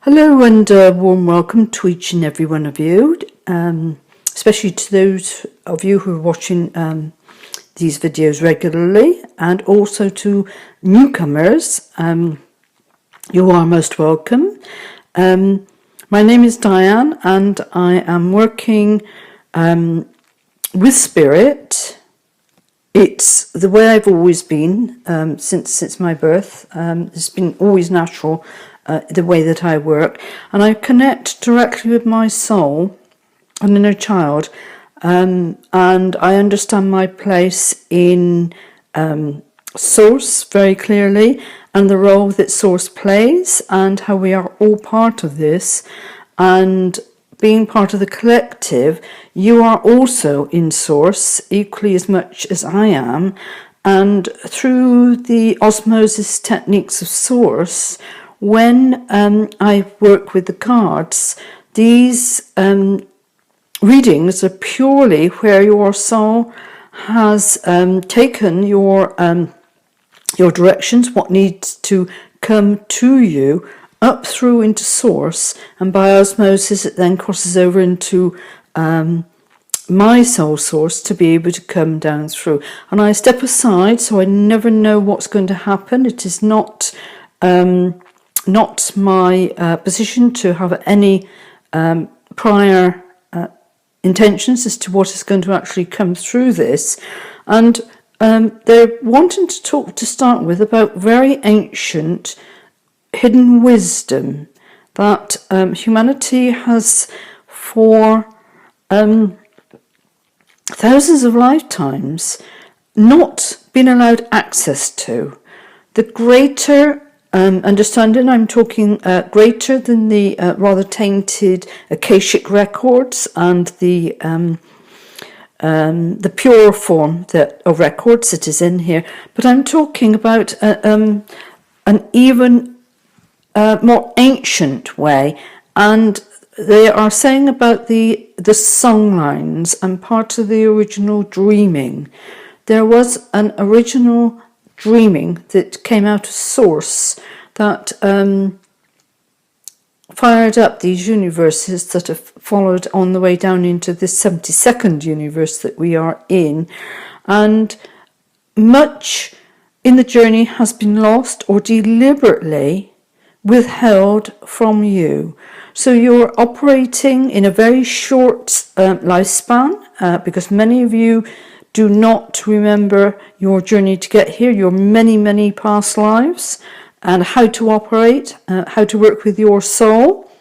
Hello and a warm welcome to each and every one of you, especially to those of you who are watching these videos regularly, and also to newcomers. You are most welcome. My name is Diane and I am working with Spirit. It's the way I've always been since my birth. It's been always natural, the way that I work, and I connect directly with my soul and inner child, and I understand my place in Source very clearly, and the role that Source plays, and how we are all part of this, and being part of the collective. You are also in Source equally as much as I am, and through the osmosis techniques of Source, when I work with the cards, these readings are purely where your soul has taken your directions, what needs to come to you up through into Source, and by osmosis it then crosses over into my soul source to be able to come down through. And I step aside, so I never know what's going to happen. It is not my position to have any prior intentions as to what is going to actually come through this. And they're wanting to talk to start with about very ancient hidden wisdom that humanity has for thousands of lifetimes not been allowed access to. The greater understanding, I'm talking greater than the rather tainted Akashic records and the pure form of records that is in here, but I'm talking about an even more ancient way, and they are saying about the song lines and part of the original dreaming. There was an original dreaming that came out of Source that fired up these universes that have followed on the way down into this 72nd universe that we are in, and much in the journey has been lost or deliberately withheld from you. So you're operating in a very short lifespan, because many of you do not remember your journey to get here, your many past lives, and how to operate, how to work with your soul.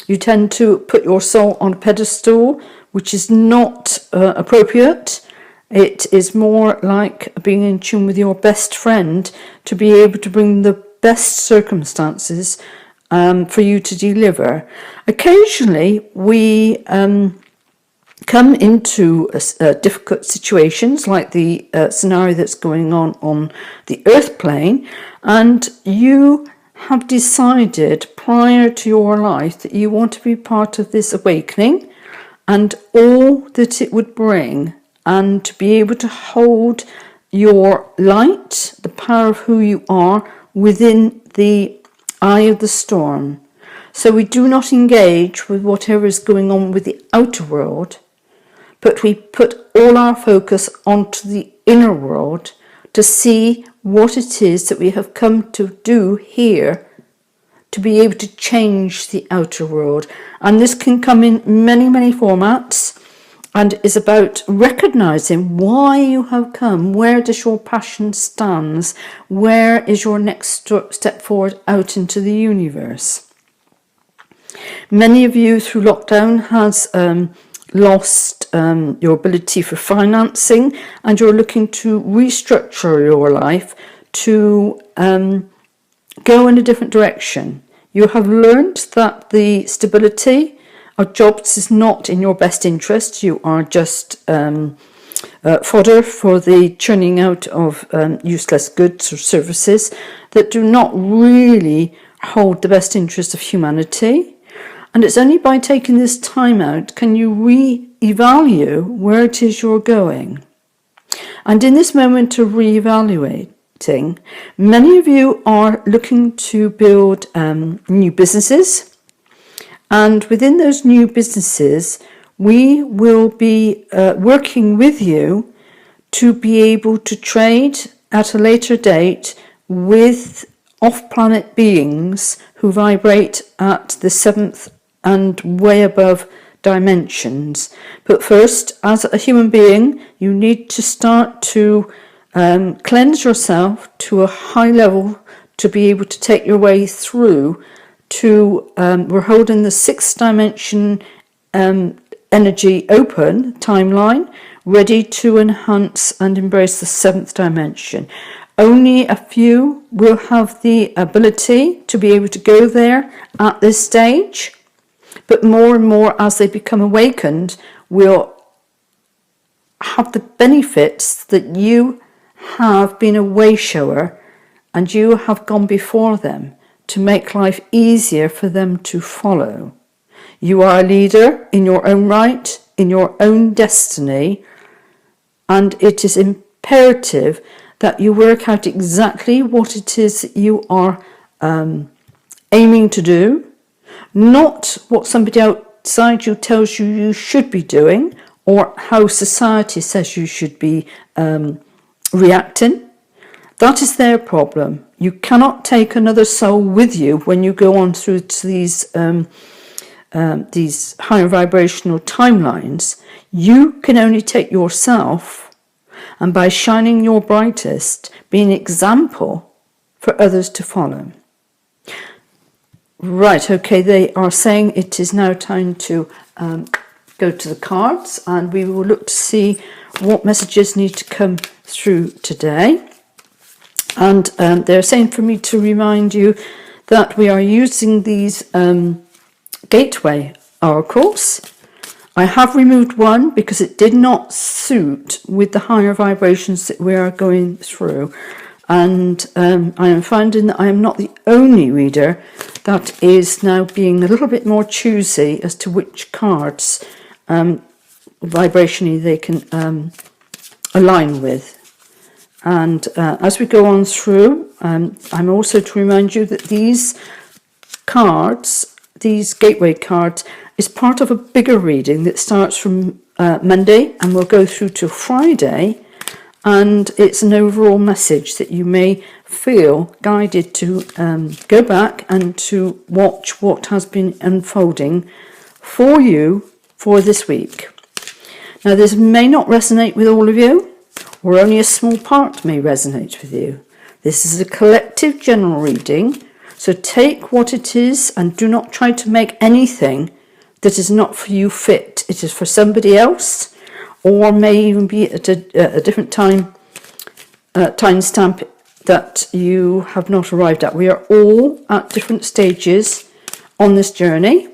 You tend to put your soul on a pedestal, which is not appropriate. It is more like being in tune with your best friend to be able to bring the best circumstances for you to deliver. Occasionally, we come into difficult situations like the scenario that's going on the earth plane, and you have decided prior to your life that you want to be part of this awakening and all that it would bring, and to be able to hold your light, the power of who you are, within the eye of the storm. So we do not engage with whatever is going on with the outer world, but we put all our focus onto the inner world to see what it is that we have come to do here to be able to change the outer world. And this can come in many formats, and is about recognizing why you have come. Where does your passion stand? Where is your next step forward out into the universe? Many of you through lockdown has lost your ability for financing, and you're looking to restructure your life to go in a different direction. You have learned that the stability of jobs is not in your best interest. You are just fodder for the churning out of useless goods or services that do not really hold the best interest of humanity. And it's only by taking this time out can you re-evaluate where it is you're going. And in this moment to re-evaluate, Many of you are looking to build new businesses, and within those new businesses, we will be working with you to be able to trade at a later date with off-planet beings who vibrate at the 7th and way above dimensions. But first, as a human being, you need to start to cleanse yourself to a high level to be able to take your way through to, we're holding the 6th dimension energy open timeline, ready to enhance and embrace the 7th dimension. Only a few will have the ability to be able to go there at this stage, but more and more as they become awakened will have the benefits that you have been a way shower and you have gone before them to make life easier for them to follow. You are a leader in your own right, in your own destiny, and it is imperative that you work out exactly what it is that you are aiming to do, not what somebody outside you tells you should be doing or how society says you should be reacting. That is their problem. You cannot take another soul with you when you go on through to these higher vibrational timelines. You can only take yourself, and by shining your brightest, be an example for others to follow. Right, okay, they are saying it is now time to go to the cards, and we will look to see what messages need to come through today. And they're saying for me to remind you that we are using these gateway oracles. I have removed one because it did not suit with the higher vibrations that we are going through. And I am finding that I am not the only reader that is now being a little bit more choosy as to which cards vibrationally they can align with. And as we go on through, I'm also to remind you that these cards, these gateway cards, is part of a bigger reading that starts from Monday and will go through to Friday. And it's an overall message that you may feel guided to go back and to watch what has been unfolding for you for this week. Now, this may not resonate with all of you, or only a small part may resonate with you. This is a collective general reading, so take what it is and do not try to make anything that is not for you fit. It is for somebody else, or may even be at a different time stamp that you have not arrived at. We are all at different stages on this journey.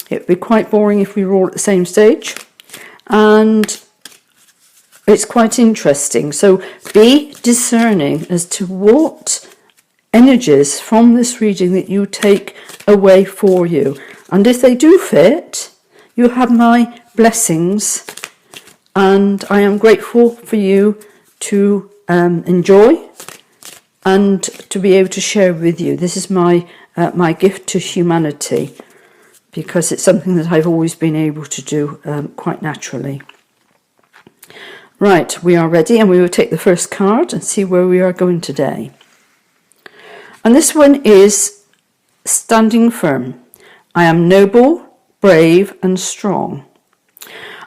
It would be quite boring if we were all at the same stage, and it's quite interesting. So be discerning as to what energies from this reading that you take away for you. And if they do fit, you have my blessings, and I am grateful for you to enjoy and to be able to share with you. This is my gift to humanity, because it's something that I've always been able to do quite naturally. Right, we are ready, and we will take the first card and see where we are going today. And this one is Standing Firm. I am noble, brave and strong.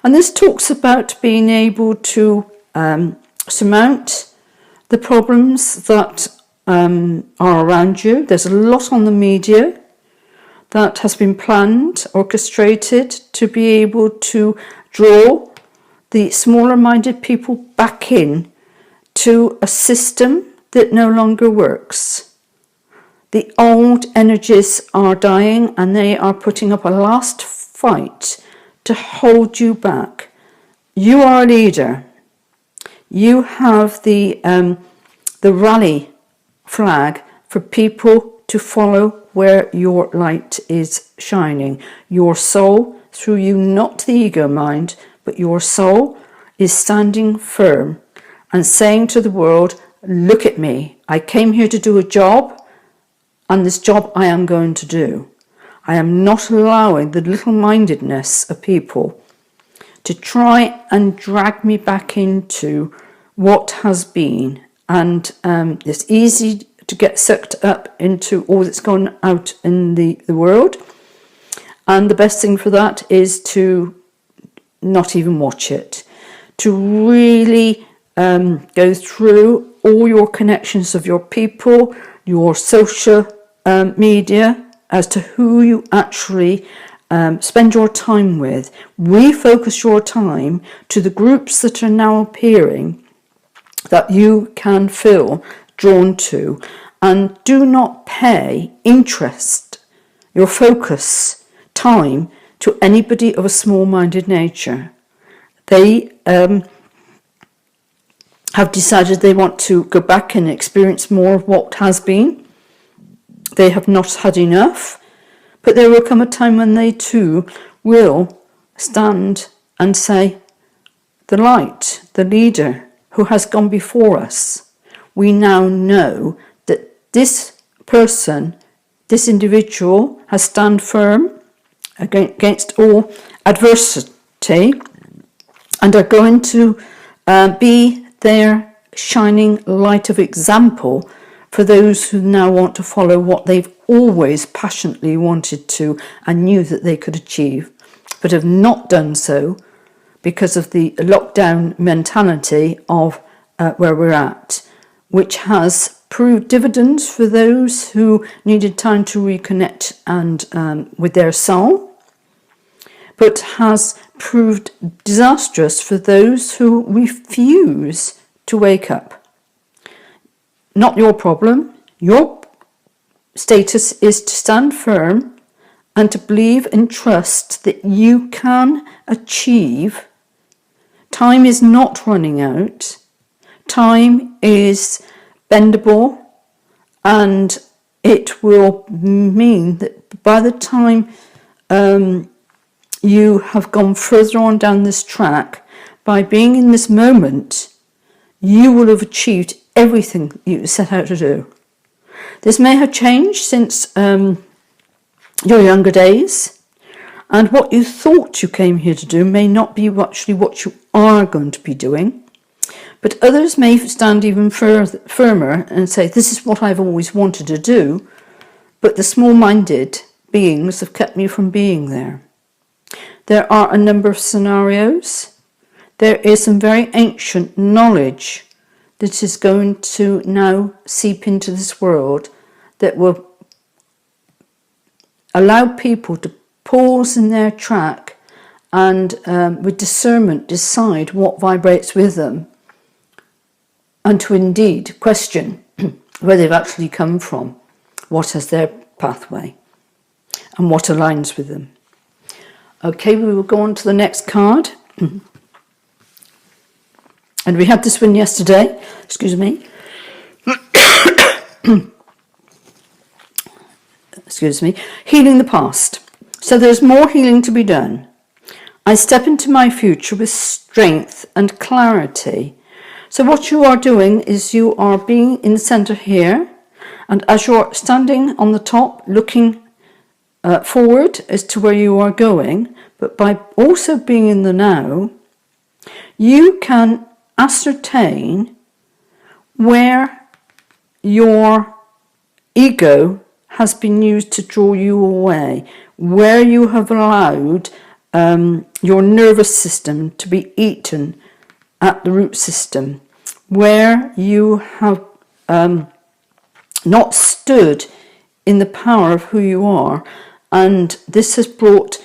And this talks about being able to surmount the problems that are around you. There's a lot on the media that has been planned, orchestrated to be able to draw the smaller minded people back in to a system that no longer works. The old energies are dying, and they are putting up a last fight to hold you back. You are a leader. You have the rally flag for people to follow where your light is shining. Your soul, through you, not the ego mind, but your soul is standing firm and saying to the world, look at me. I came here to do a job, and this job I am going to do. I am not allowing the little-mindedness of people to try and drag me back into what has been. And it's easy to get sucked up into all that's gone out in the world. And the best thing for that is to not even watch it. To really go through all your connections of your people, your social media, as to who you actually spend your time with. Refocus your time to the groups that are now appearing that you can feel drawn to, and do not pay interest, your focus, time to anybody of a small-minded nature. They have decided they want to go back and experience more of what has been. They have not had enough, but there will come a time when they too will stand and say, the light, the leader who has gone before us, we now know that this person, this individual has stand firm against all adversity and are going to be their shining light of example for those who now want to follow what they've always passionately wanted to and knew that they could achieve, but have not done so because of the lockdown mentality of where we're at, which has proved dividends for those who needed time to reconnect and with their soul, but has proved disastrous for those who refuse to wake up. Not your problem. Your status is to stand firm and to believe and trust that you can achieve. Time is not running out. Time is bendable, and it will mean that by the time you have gone further on down this track, by being in this moment, you will have achieved everything you set out to do. This may have changed since your younger days, and what you thought you came here to do may not be actually what you are going to be doing. But others may stand even firmer and say, this is what I've always wanted to do, but the small-minded beings have kept me from being there. There are a number of scenarios. There is some very ancient knowledge that is going to now seep into this world that will allow people to pause in their track and with discernment decide what vibrates with them, and to indeed question where they've actually come from, what is their pathway, and what aligns with them. Okay, we will go on to the next card. And we had this one yesterday. Excuse me. Excuse me. Healing the past. So there's more healing to be done. I step into my future with strength and clarity. So what you are doing is you are being in the center here, and as you're standing on the top looking forward as to where you are going, but by also being in the now, you can ascertain where your ego has been used to draw you away, where you have allowed your nervous system to be eaten at the root system, where you have not stood in the power of who you are. And this has brought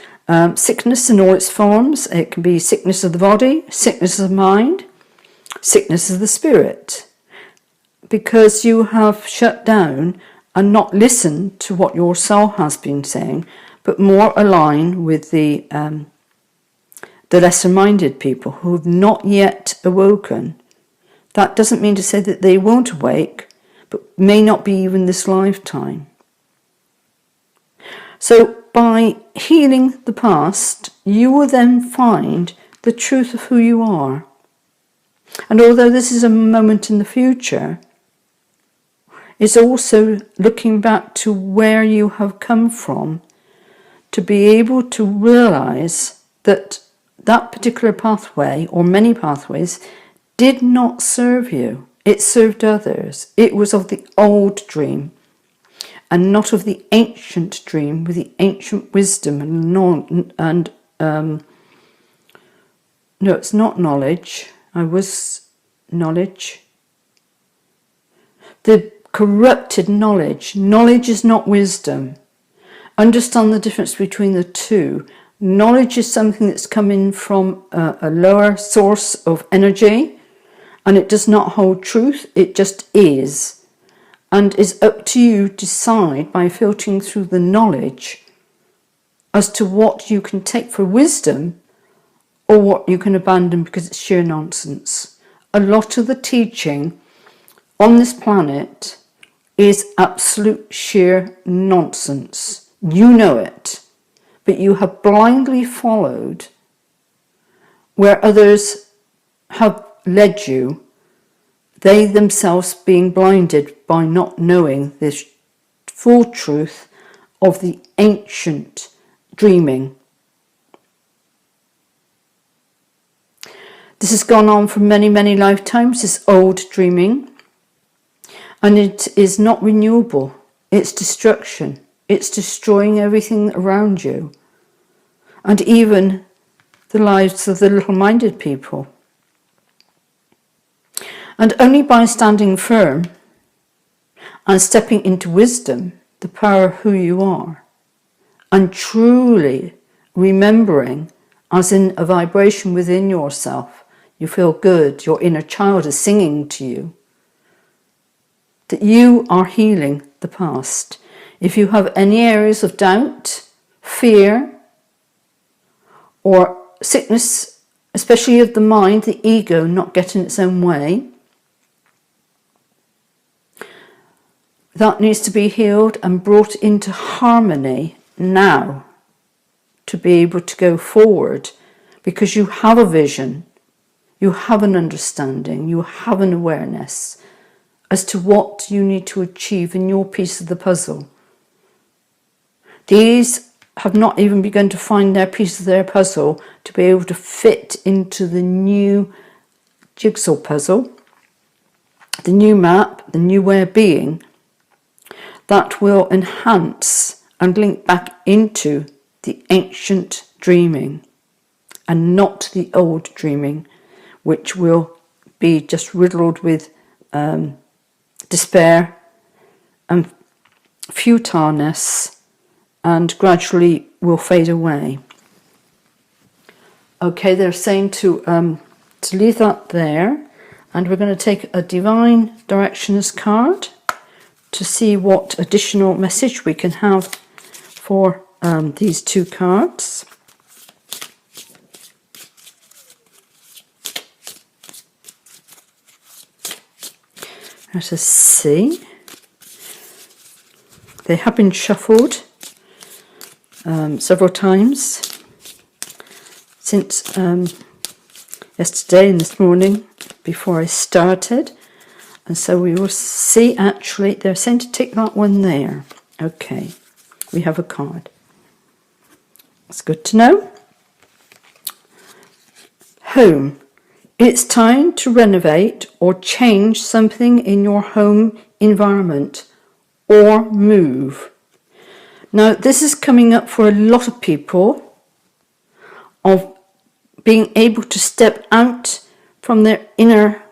sickness in all its forms. It can be sickness of the body, sickness of the mind, sickness of the spirit, because you have shut down and not listened to what your soul has been saying, but more aligned with the lesser-minded people who have not yet awoken. That doesn't mean to say that they won't awake, but may not be even this lifetime. So by healing the past, you will then find the truth of who you are. And although this is a moment in the future, it's also looking back to where you have come from to be able to realize that that particular pathway, or many pathways, did not serve you. It served others. It was of the old dream and not of the ancient dream with the ancient wisdom no, it's not knowledge. I was knowledge. The corrupted knowledge. Knowledge is not wisdom. Understand the difference between the two. Knowledge is something that's coming from a lower source of energy, and it does not hold truth. It just is. And is up to you to decide by filtering through the knowledge as to what you can take for wisdom or what you can abandon because it's sheer nonsense. A lot of the teaching on this planet is absolute sheer nonsense. You know it, but you have blindly followed where others have led you, they themselves being blinded by not knowing this full truth of the ancient dreaming. This has gone on for many, many lifetimes, this old dreaming, and it is not renewable. It's destruction. It's destroying everything around you, and even the lives of the little-minded people. And only by standing firm and stepping into wisdom, the power of who you are, and truly remembering, as in a vibration within yourself, you feel good, your inner child is singing to you, that you are healing the past. If you have any areas of doubt, fear, or sickness, especially of the mind, the ego not getting its own way, that needs to be healed and brought into harmony now to be able to go forward, because you have a vision, you have an understanding, you have an awareness as to what you need to achieve in your piece of the puzzle. These have not even begun to find their piece of their puzzle to be able to fit into the new jigsaw puzzle, the new map, the new way of being that will enhance and link back into the ancient dreaming and not the old dreaming, which will be just riddled with despair and futileness, and gradually will fade away. Okay, they're saying to leave that there, and we're going to take a Divine Directions card to see what additional message we can have for these two cards. Let us see. They have been shuffled several times since yesterday and this morning before I started, and so we will see. Actually, they're saying to take that one there. Okay, we have a card. That's good to know. Home. It's time to renovate or change something in your home environment or move. Now, this is coming up for a lot of people of being able to step out from their inner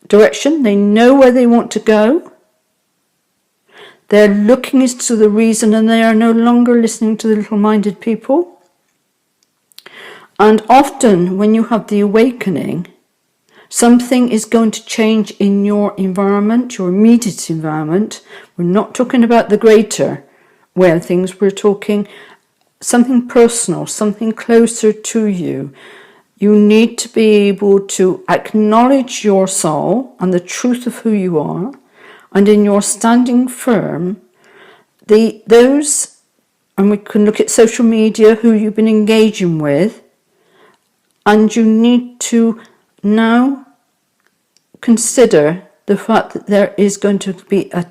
direction. They know where they want to go. They're looking as to the reason, and they are no longer listening to the little-minded people. And often when you have the awakening, something is going to change in your environment, your immediate environment. We're not talking about the greater way of things. We're talking something personal, something closer to you. You need to be able to acknowledge your soul and the truth of who you are, and in your standing firm, those, and we can look at social media, who you've been engaging with, and you need to now consider the fact that there is going to be a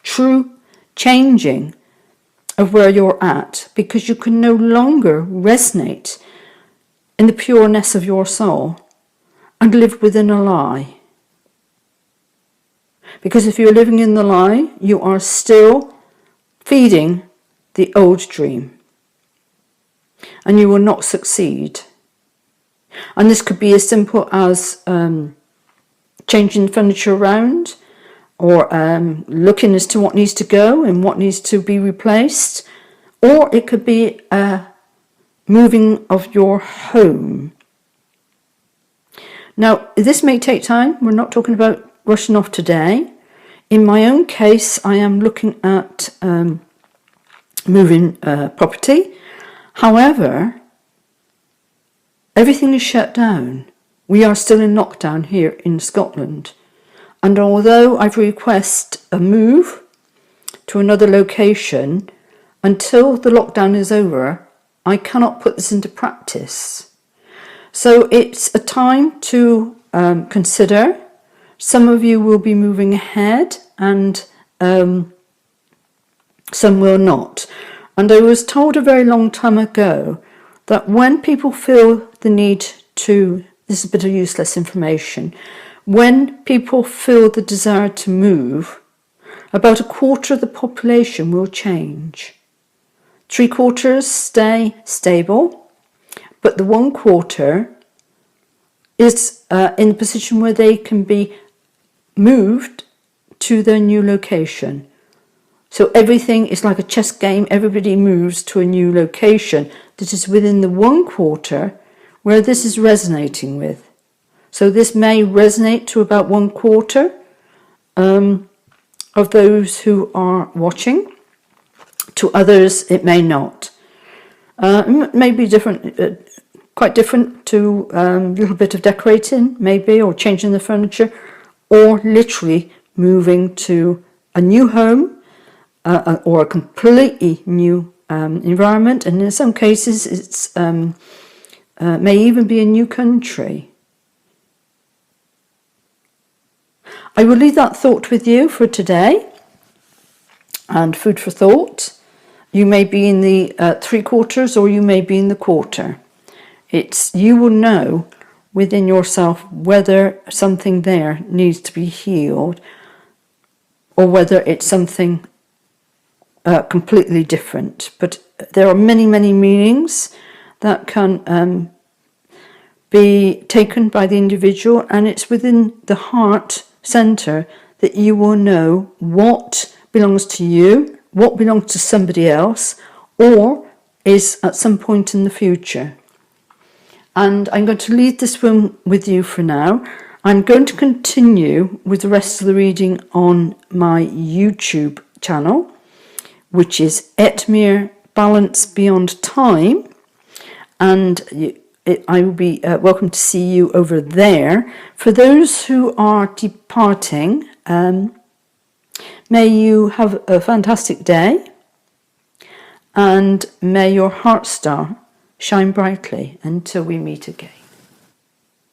true changing of where you're at, because you can no longer resonate in the pureness of your soul and live within a lie. Because if you're living in the lie, you are still feeding the old dream, and you will not succeed. And this could be as simple as changing furniture around, or looking as to what needs to go and what needs to be replaced, or it could be moving of your home. Now, this may take time. We're not talking about rushing off today. In my own case, I am looking at moving property. However, everything is shut down. We are still in lockdown here in Scotland. And although I've requested a move to another location, until the lockdown is over, I cannot put this into practice. So it's a time to consider. Some of you will be moving ahead, and some will not. And I was told a very long time ago that when people feel the need to, this is a bit of useless information, when people feel the desire to move, about a quarter of the population will change. 3/4 stay stable, but the 1/4 is in a position where they can be moved to their new location. So everything is like a chess game. Everybody moves to a new location that is within the 1/4 where this is resonating with. So this may resonate to about 1/4 of those who are watching. To others, it may not. It may be different, quite different to a little bit of decorating, maybe, or changing the furniture, or literally moving to a new home or a completely new environment. And in some cases, it's may even be a new country. I will leave that thought with you for today, and food for thought. You may be in the 3/4 or you may be in the 1/4. You will know within yourself whether something there needs to be healed or whether it's something completely different. But there are many, many meanings that can be taken by the individual, and it's within the heart center that you will know what belongs to you, what belongs to somebody else, or is at some point in the future. And I'm going to leave this one with you for now. I'm going to continue with the rest of the reading on my YouTube channel, which is Etmir Balance Beyond Time, and I will be welcome to see you over there. For those who are departing, may you have a fantastic day, and may your heart star shine brightly until we meet again.